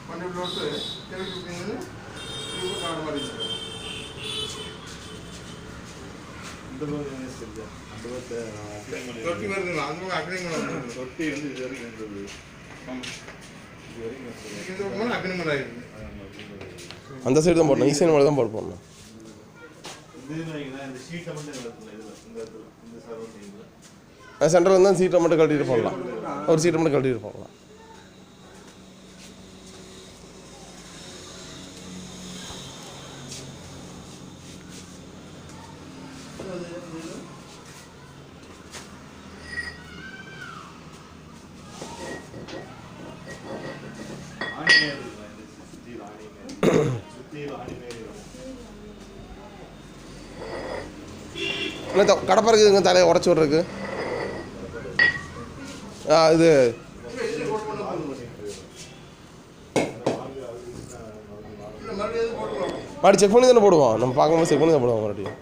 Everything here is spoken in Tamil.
பண்ணிவிட்டு கிழக்கு காடு மாதிரி தொட்டி வருதுங்களா? அந்த பக்கம் அக்னிமலை தொட்டி வந்து இது வரைக்கும் இருந்தது. அக்னிமலை ஆயிருக்கு. அந்த சைடு தான் போடணும், ஈசான மலை தான் போடணும். சென்டரில் இருந்தால் சீட்டை மட்டும் கழட்டிட்டு போடலாம், ஒரு சீட்டை மட்டும் கழட்டிட்டு போகலாம். கடப்பா இருக்குதுங்க தலையை உடச்சி விட்றதுக்கு. இது மறுபடியும் செக் பண்ணி தானே போடுவோம், நம்ம பார்க்கும்போது செக் பண்ணி தான் போடுவோம் மறுபடியும்.